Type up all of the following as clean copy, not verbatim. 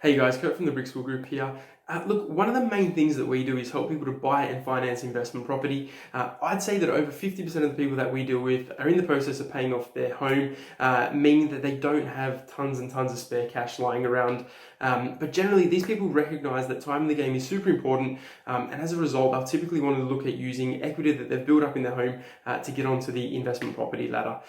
Hey guys, Kurt from the Brick School Group here. Look, one of the main things that we do is help people to buy and finance investment property. I'd say that over 50% of the people that we deal with are in the process of paying off their home, meaning that they don't have tons and tons of spare cash lying around. But generally, these people recognize that time in the game is super important, and as a result, they'll typically want to look at using equity that they've built up in their home to get onto the investment property ladder.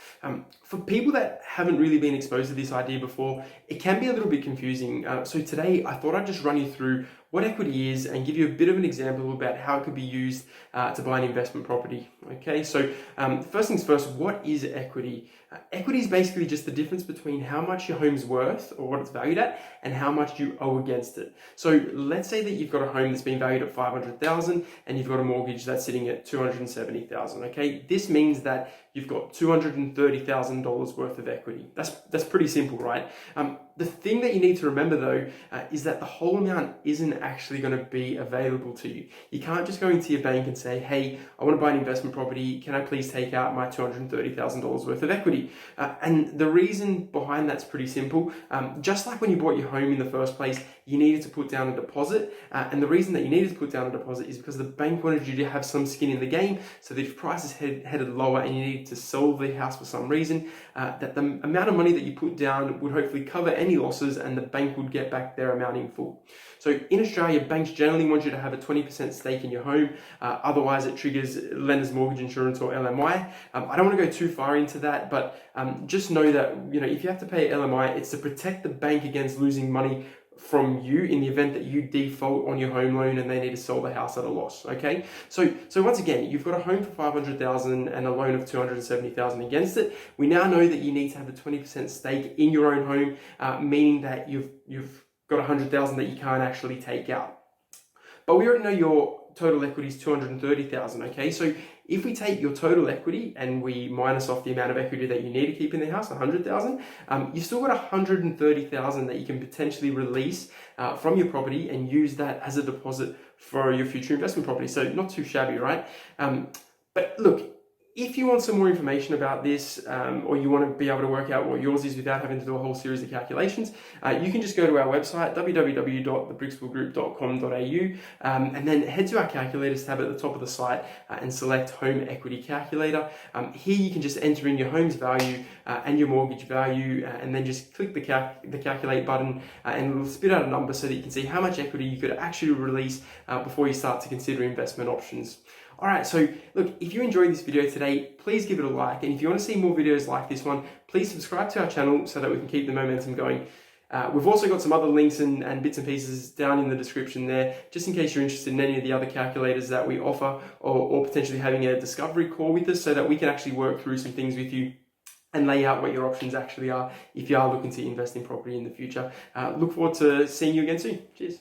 For people that haven't really been exposed to this idea before, it can be a little bit confusing. So today, I thought I'd just run you through what equity is and give you a bit of an example about how it could be used to buy an investment property. Okay, so first things first, what is equity? Equity is basically just the difference between how much your home's worth or what it's valued at and how much you owe against it. So let's say that you've got a home that's been valued at $500,000 and you've got a mortgage that's sitting at $270,000. Okay, this means that you've got $230,000 worth of equity. That's pretty simple, right? The thing that you need to remember though is that the whole amount isn't actually going to be available to you. You can't just go into your bank and say, hey, I want to buy an investment property. Can I please take out my $230,000 worth of equity? And the reason behind that's pretty simple. Just like when you bought your home in the first place, you needed to put down a deposit. And the reason that you needed to put down a deposit is because the bank wanted you to have some skin in the game. So that if prices headed lower and you needed to sell the house for some reason, that the amount of money that you put down would hopefully cover any losses and the bank would get back their amount in full. So in Australia, banks generally want you to have a 20% stake in your home. Otherwise, it triggers lender's mortgage insurance or LMI. I don't want to go too far into that, but just know that if you have to pay LMI, it's to protect the bank against losing money from you in the event that you default on your home loan and they need to sell the house at a loss. Okay, so once again, you've got a home for $500,000 and a loan of $270,000 against it. We now know that you need to have a 20% stake in your own home, meaning that you've got $100,000 that you can't actually take out. But we already know your total equity is $230,000. Okay, so if we take your total equity and we minus off the amount of equity that you need to keep in the house, $100,000, you've still got $130,000 that you can potentially release from your property and use that as a deposit for your future investment property. So not too shabby, right? But look, if you want some more information about this, or you want to be able to work out what yours is without having to do a whole series of calculations, you can just go to our website, www.thebrickschoolgroup.com.au, and then head to our calculators tab at the top of the site and select Home Equity Calculator. Here you can just enter in your home's value and your mortgage value, and then just click the calculate button, and it will spit out a number so that you can see how much equity you could actually release before you start to consider investment options. All right, so look, if you enjoyed this video today, please give it a like. And if you want to see more videos like this one, please subscribe to our channel so that we can keep the momentum going. We've also got some other links and bits and pieces down in the description there, just in case you're interested in any of the other calculators that we offer, or potentially having a discovery call with us so that we can actually work through some things with you and lay out what your options actually are if you are looking to invest in property in the future. Look forward to seeing you again soon. Cheers.